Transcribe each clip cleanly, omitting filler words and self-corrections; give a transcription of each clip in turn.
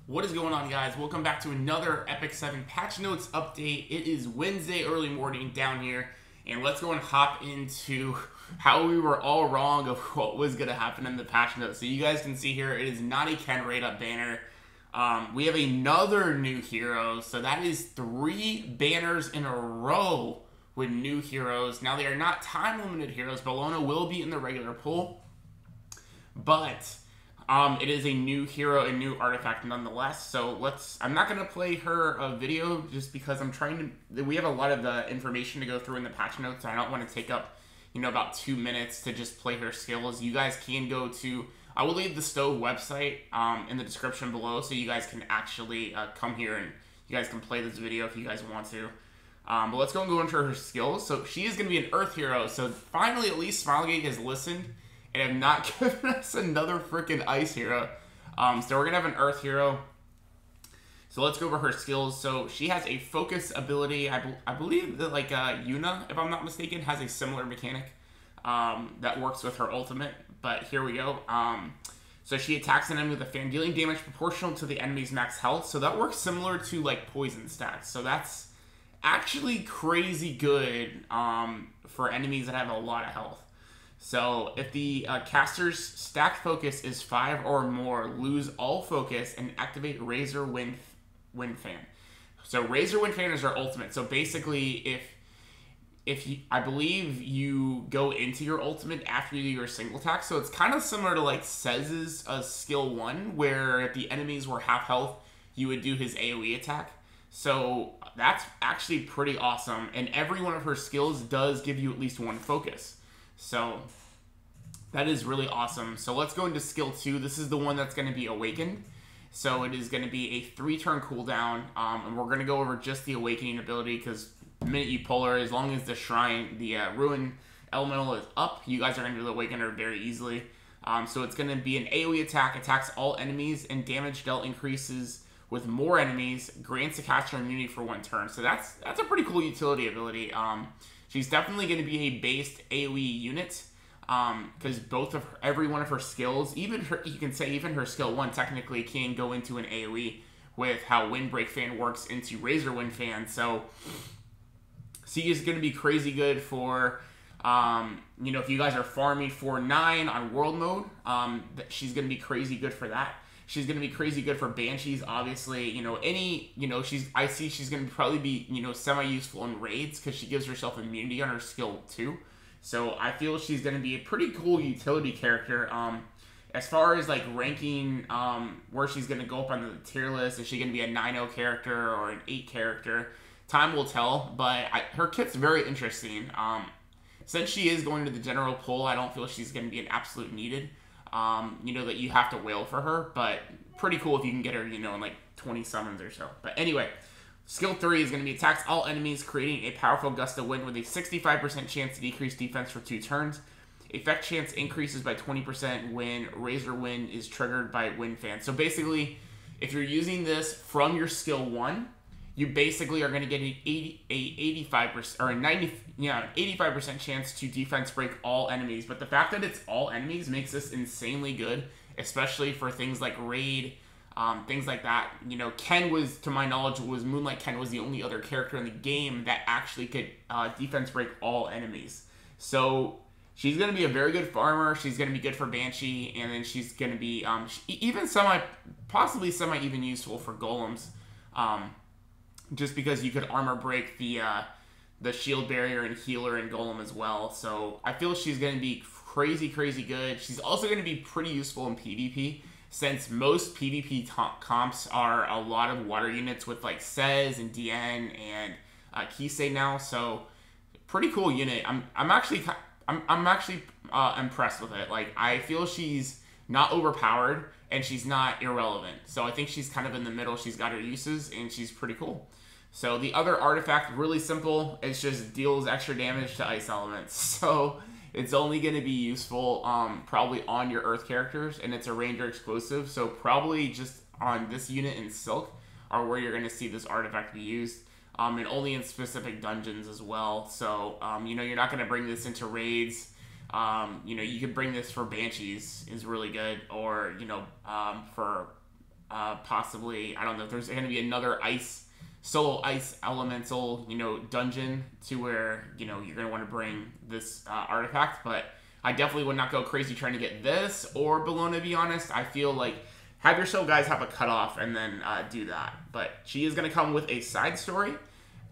What is going on, guys? Welcome back to another Epic 7 patch notes update. It is Wednesday early morning down here, and let's go and hop into how we were all wrong of what was going to happen in the patch notes. So you guys can see here, it is not a Ken rate up banner. We have another new hero, so that is 3 banners in a row with new heroes. Now, they are not time-limited heroes. Bellona will be in the regular pool, but it is a new hero and new artifact nonetheless. So I'm not going to play her video just because we have a lot of the information to go through in the patch notes. I don't want to take up, about 2 minutes to just play her skills. You guys can go to, I will leave the Stove website in the description below, so you guys can actually come here and you guys can play this video if you guys want to. But let's go into her skills. So she is going to be an Earth hero. So finally, at least Smilegate has listened and have not given us another freaking Ice hero. So we're going to have an Earth hero. So let's go over her skills. So she has a focus ability. I believe that Yuna, if I'm not mistaken, has a similar mechanic that works with her ultimate. But here we go. So she attacks an enemy with a fan, dealing damage proportional to the enemy's max health. So that works similar to poison stats. So that's actually crazy good for enemies that have a lot of health. So if the caster's stacked focus is 5 or more, lose all focus and activate Razor Wind Fan. So Razor Wind Fan is our ultimate. So basically, if I believe you go into your ultimate after you do your single attack, so it's kind of similar to Sez's skill 1, where if the enemies were half health, you would do his AoE attack. So that's actually pretty awesome, and every one of her skills does give you at least 1 focus. So that is really awesome. So let's go into skill 2. This is the one that's going to be awakened. So it is going to be a 3-turn cooldown, and we're going to go over just the awakening ability, because the minute you pull her, as long as the shrine, the ruin elemental is up, you guys are going to awaken her very easily. So it's going to be an AoE attack, attacks all enemies, and damage dealt increases with more enemies, grants the caster immunity for 1 turn. So that's a pretty cool utility ability. She's definitely going to be a based AoE unit, because every one of her skills, you can say even her skill 1 technically can go into an AoE with how Windbreak Fan works into Razor Wind Fan. So she is going to be crazy good for, if you guys are farming for 9 on world mode, she's going to be crazy good for that. She's going to be crazy good for Banshees, obviously. I see she's going to probably be, semi-useful in raids because she gives herself immunity on her skill 2. So I feel she's going to be a pretty cool utility character. As far as ranking where she's going to go up on the tier list, is she going to be a 9-0 character or an 8 character? Time will tell, but her kit's very interesting. Since she is going to the general pool, I don't feel she's going to be an absolute needed. That you have to whale for her, but pretty cool if you can get her, in 20 summons or so. But anyway, skill 3 is going to be attacks all enemies, creating a powerful gust of wind with a 65% chance to decrease defense for 2 turns. Effect chance increases by 20% when Razor Wind is triggered by Wind Fan. So basically, if you're using this from your skill 1, you basically are going to get an 85% or a 85% chance to defense break all enemies. But the fact that it's all enemies makes this insanely good, especially for things like raid, things like that. Ken was, to my knowledge, Moonlight Ken was the only other character in the game that actually could defense break all enemies. So she's going to be a very good farmer. She's going to be good for Banshee, and then she's going to be even possibly semi even useful for golems. Just because you could armor break the shield barrier and healer and golem as well. So I feel she's going to be crazy good. She's also going to be pretty useful in PvP, since most PvP comps are a lot of water units with Sez and DN and Kisei now. So pretty cool unit. I'm actually impressed with it. I feel she's not overpowered and she's not irrelevant. So I think she's kind of in the middle. She's got her uses and she's pretty cool. So the other artifact, really simple. It just deals extra damage to ice elements. So it's only going to be useful probably on your Earth characters, and it's a Ranger exclusive. So probably just on this unit in Silk are where you're going to see this artifact be used. And only in specific dungeons as well. So, you're not going to bring this into raids. You could bring this for Banshees is really good. Or, for possibly, I don't know if there's going to be another solo ice elemental, dungeon to where, you're going to want to bring this artifact. But I definitely would not go crazy trying to get this or Bellona, to be honest. I feel like have your show guys have a cutoff and then do that. But she is going to come with a side story.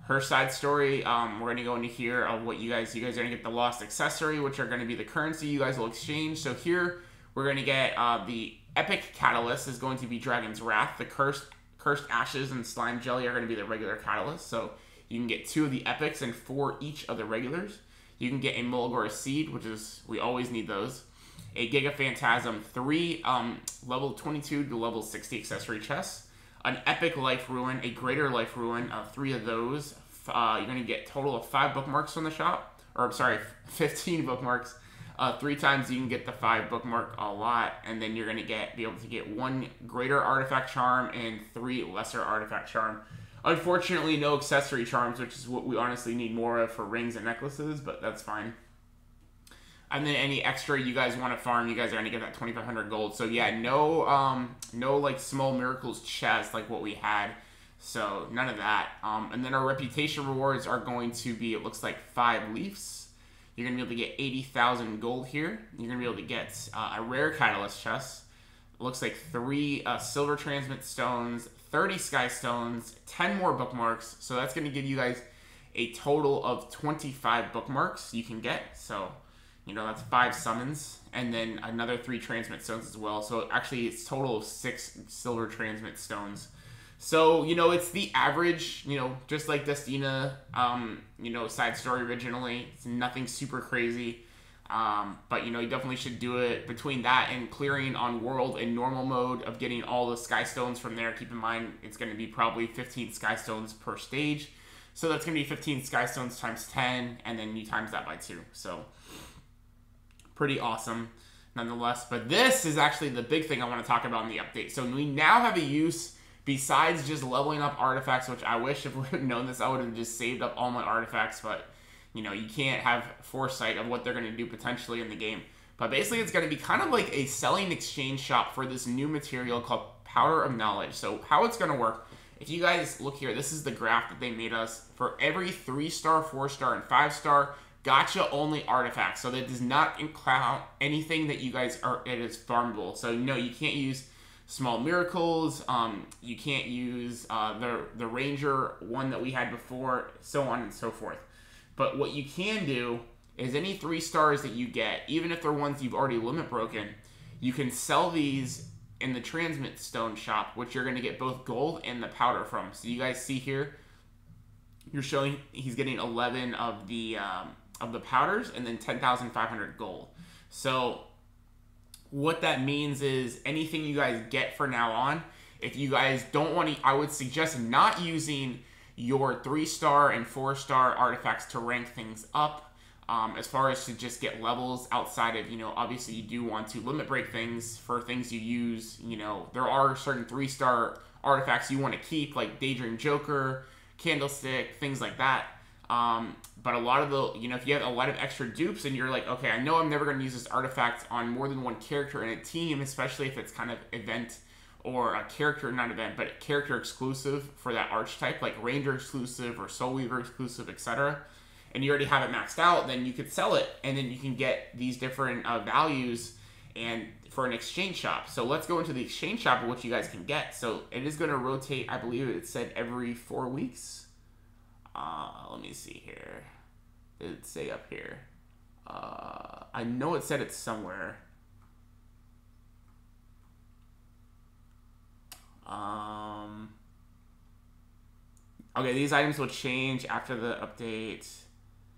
Her side story, we're going to go into here of what you guys are going to get the lost accessory, which are going to be the currency you guys will exchange. So here we're going to get the epic catalyst is going to be Dragon's Wrath. The cursed ashes and slime jelly are going to be the regular catalyst. So you can get 2 of the epics and 4 each of the regulars. You can get a Mulgore seed, which is, we always need those. A Giga Phantasm 3 level 22 to level 60 accessory chests. An epic life ruin, a greater life ruin, 3 of those. You're going to get a total of 5 bookmarks from the shop. Or, sorry, 15 bookmarks. 3 times you can get the 5 bookmark a lot, and then you're going to be able to get 1 greater artifact charm and 3 lesser artifact charm. Unfortunately, no accessory charms, which is what we honestly need more of for rings and necklaces, but that's fine. And then any extra you guys want to farm, you guys are going to get that 2,500 gold. So yeah, no like small miracles chest like what we had. So none of that. And then our reputation rewards are going to be, it looks like 5 leafs. You're going to be able to get 80,000 gold here. You're going to be able to get a rare catalyst chest. It looks like 3 silver transmit stones, 30 sky stones, 10 more bookmarks. So that's going to give you guys a total of 25 bookmarks you can get. So, that's 5 summons. And then another 3 transmit stones as well. So actually it's a total of 6 silver transmit stones. So, it's the average, just like Destina, side story originally. It's nothing super crazy. But, you definitely should do it between that and clearing on world and normal mode of getting all the sky stones from there. Keep in mind, it's going to be probably 15 sky stones per stage. So that's going to be 15 sky stones times 10, and then you times that by 2. So pretty awesome nonetheless. But this is actually the big thing I want to talk about in the update. So we now have a use besides just leveling up artifacts, which I wish if we would have known this, I would have just saved up all my artifacts, but you can't have foresight of what they're going to do potentially in the game. But basically it's going to be kind of like a selling exchange shop for this new material called Powder of Knowledge. So how it's going to work, if you guys look here, this is the graph that they made us for every 3-star, 4-star, and 5-star gacha only artifacts. So that does not include anything that you guys it is farmable. So no, you can't use small miracles, you can't use the ranger one that we had before, so on and so forth. But what you can do is any 3 stars that you get, even if they're ones you've already limit broken, you can sell these in the transmit stone shop, which you're going to get both gold and the powder from. So you guys see here, you're showing he's getting 11 of the powders and then 10,500 gold. So what that means is anything you guys get from now on, if you guys don't want to, I would suggest not using your 3-star and 4-star artifacts to rank things up, as far as to just get levels outside of, obviously you do want to limit break things for things you use. There are certain 3-star artifacts you want to keep, like Daydream Joker, Candlestick, things like that. But a lot of the, if you have a lot of extra dupes and you're like, okay, I know I'm never going to use this artifact on more than one character in a team, especially if it's kind of event or a character, not event, but character exclusive for that archetype, like Ranger exclusive or Soul Weaver exclusive, etc. And you already have it maxed out, then you could sell it, and then you can get these different values and for an exchange shop. So let's go into the exchange shop of what you guys can get. So it is going to rotate, I believe it said every 4 weeks. Let me see here. Did it say up here? I know it said it somewhere. Okay, these items will change after the update.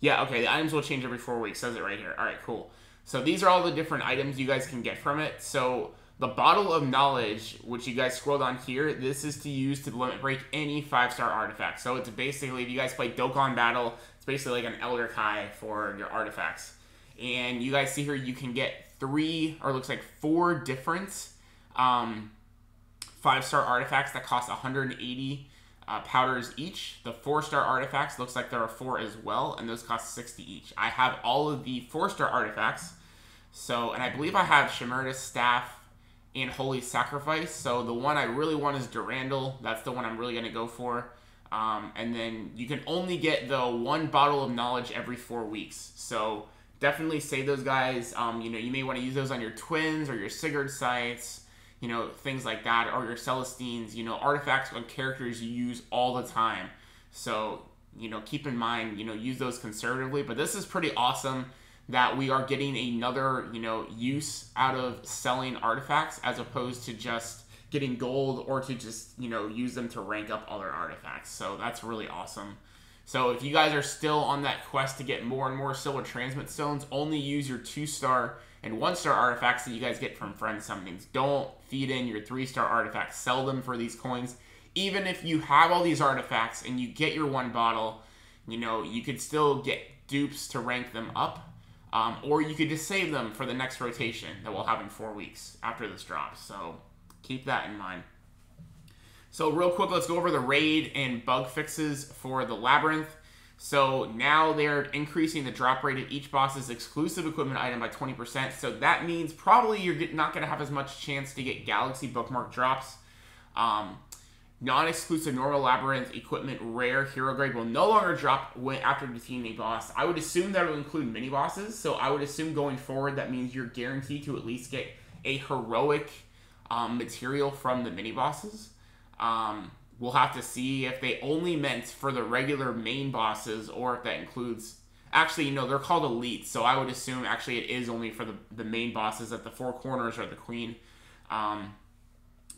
Yeah, okay, the items will change every 4 weeks. Says it right here. All right, cool. So these are all the different items you guys can get from it. So the Bottle of Knowledge, which you guys scrolled on here, this is to use to limit break any 5-star artifact. So it's basically, if you guys play Dokkan Battle, it's basically like an Elder Kai for your artifacts. And you guys see here, you can get 3, or looks like 4 different 5-star artifacts that cost 180 powders each. The 4-star artifacts, looks like there are 4 as well, and those cost 60 each. I have all of the 4-star artifacts. So, and I believe I have Shimurda's Staff and Holy Sacrifice. So the one I really want is Durandal. That's the one I'm really going to go for. And then you can only get the 1 bottle of knowledge every 4 weeks. So definitely save those guys. You know, you may want to use those on your twins or your Sigurd sites, you know, things like that, or your Celestines, you know, artifacts on characters you use all the time. So, you know, keep in mind, you know, use those conservatively. But this is pretty awesome that we are getting another, you know, use out of selling artifacts as opposed to just getting gold or to just, you know, use them to rank up other artifacts. So that's really awesome. So if you guys are still on that quest to get more and more silver transmit stones, only use your 2-star and 1-star artifacts that you guys get from friend summonings. Don't feed in your 3-star artifacts. Sell them for these coins. Even if you have all these artifacts and you get your 1 bottle, you know, you could still get dupes to rank them up. Or you could just save them for the next rotation that we'll have in 4 weeks after this drops. So keep that in mind. So real quick, let's go over the raid and bug fixes for the Labyrinth. So now they're increasing the drop rate of each boss's exclusive equipment item by 20%. So that means probably you're not going to have as much chance to get Galaxy bookmark drops. Non-exclusive normal Labyrinth equipment rare hero grade will no longer drop after defeating a boss. I would assume that will include mini bosses. So I would assume going forward that means you're guaranteed to at least get a heroic material from the mini bosses. We'll have to see if they only meant for the regular main bosses or if that includes... Actually, you know, they're called elites, so I would assume actually it is only for the main bosses at the 4 corners or the queen.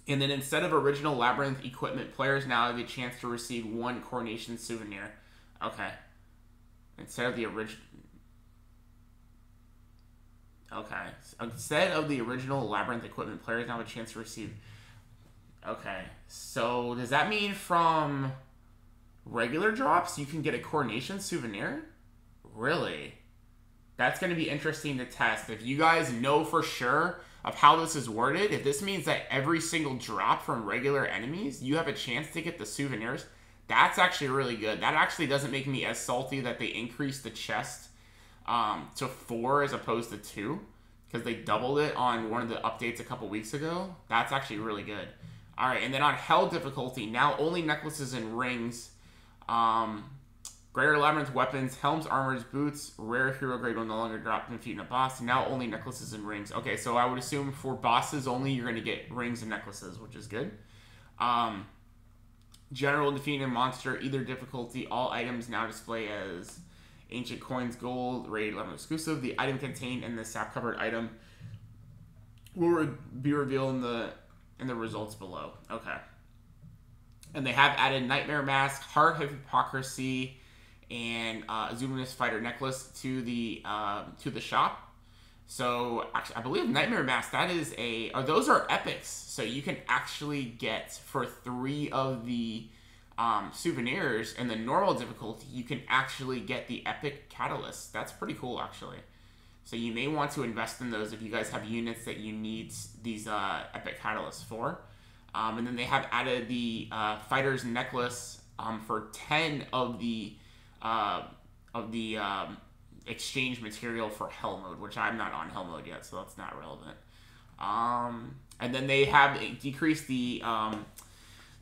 And then instead of original Labyrinth equipment, players now have the chance to receive 1 coronation souvenir. Okay. Instead of the original... Okay. Instead of the original Labyrinth equipment, players now have a chance to receive... Okay. So, does that mean from regular drops, you can get a coronation souvenir? Really? That's going to be interesting to test. If you guys know for sure of how this is worded, if this means that every single drop from regular enemies, you have a chance to get the souvenirs, that's actually really good. That actually doesn't make me as salty that they increased the chest to 4 as opposed to 2, because they doubled it on one of the updates a couple weeks ago. That's actually really good. All right, and then on Hell difficulty, now only necklaces and rings, greater Labyrinth weapons, helms, armors, boots, rare hero grade will no longer drop when defeating a boss. Now only necklaces and rings. Okay, so I would assume for bosses only, you're going to get rings and necklaces, which is good. General defeating a monster, either difficulty, all items now display as ancient coins, gold, raid level exclusive. The item contained in the sap covered item will be revealed in the results below. Okay. And they have added Nightmare Mask, Heart of Hypocrisy, and Azuminous Fighter Necklace to the shop. So actually, I believe Nightmare Mask, that is those are epics. So you can actually get for 3 of the souvenirs in the normal difficulty, you can actually get the epic catalyst. That's pretty cool, actually. So you may want to invest in those if you guys have units that you need these epic catalysts for. And then they have added the Fighter's Necklace for 10 of the exchange material for Hell mode, which I'm not on Hell mode yet, so that's not relevant. And then they have decreased the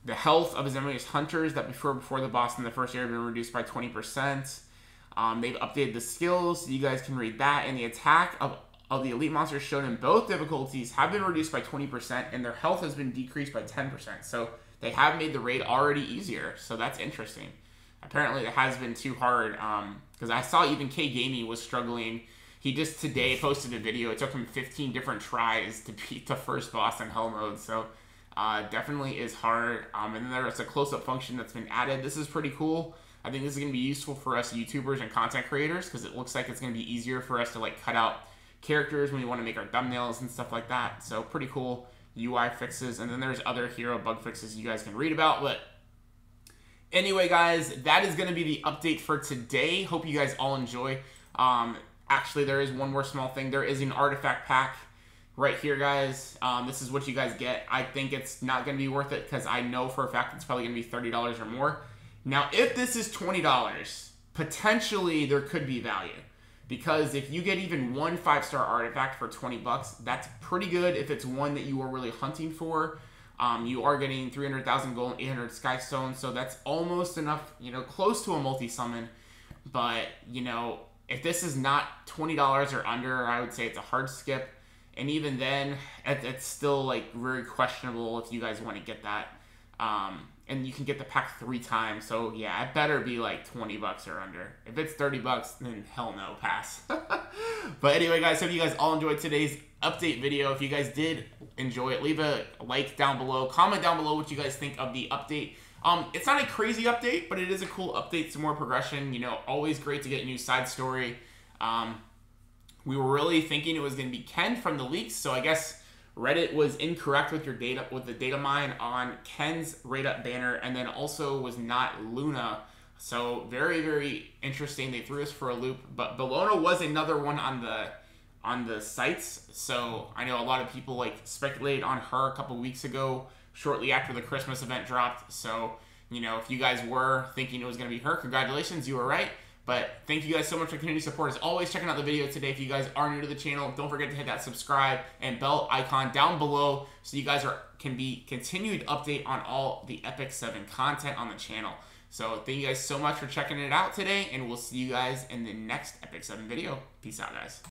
health of his enemy's hunters that before the boss in the first area have been reduced by 20%. They've updated the skills, so you guys can read that. And the attack of the elite monsters shown in both difficulties have been reduced by 20%, and their health has been decreased by 10%. So they have made the raid already easier, so that's interesting. Apparently it has been too hard, because I saw even K Gaming was struggling. He just today posted a video. It took him 15 different tries to beat the first boss in Hell mode, so definitely is hard. And then there's a close-up function that's been added. This is pretty cool. I think this is going to be useful for us YouTubers and content creators, because it looks like it's going to be easier for us to like cut out characters when we want to make our thumbnails and stuff like that. So pretty cool UI fixes. And then there's other hero bug fixes you guys can read about. But anyway, guys, that is going to be the update for today. Hope you guys all enjoy. Actually, there is one more small thing. There is an artifact pack right here, guys. This is what you guys get. I think it's not going to be worth it because I know for a fact it's probably going to be $30 or more. Now, if this is $20, potentially there could be value. because if you get even one 5-star artifact for 20 bucks, that's pretty good if it's one that you are really hunting for. You are getting 300,000 gold and 800 sky stones, so that's almost enough, you know, close to a multi-summon. But, you know, if this is not $20 or under, I would say it's a hard skip. And even then, it's still, like, very questionable if you guys want to get that. And you can get the pack 3 times, so yeah, it better be like 20 bucks or under. If it's 30 bucks, then hell no, pass. But anyway, guys, hope you guys all enjoyed today's update video. If you guys did enjoy it, leave a like down below. Comment down below what you guys think of the update. It's not a crazy update, but it is a cool update, some more progression. You know, always great to get a new side story. We were really thinking it was going to be Ken from the leaks, so I guess Reddit was incorrect with your data, with the data mine on Ken's rate up banner, and then also was not Luna. So very, very interesting. They threw us for a loop, but Bellona was another one on the sites. So I know a lot of people like speculated on her a couple weeks ago, shortly after the Christmas event dropped. So, you know, if you guys were thinking it was going to be her, congratulations, you were right. But thank you guys so much for continuing support. As always, checking out the video today. If you guys are new to the channel, don't forget to hit that subscribe and bell icon down below so you guys can be continued update on all the epicseven content on the channel. So thank you guys so much for checking it out today, and we'll see you guys in the next epicseven video. Peace out, guys.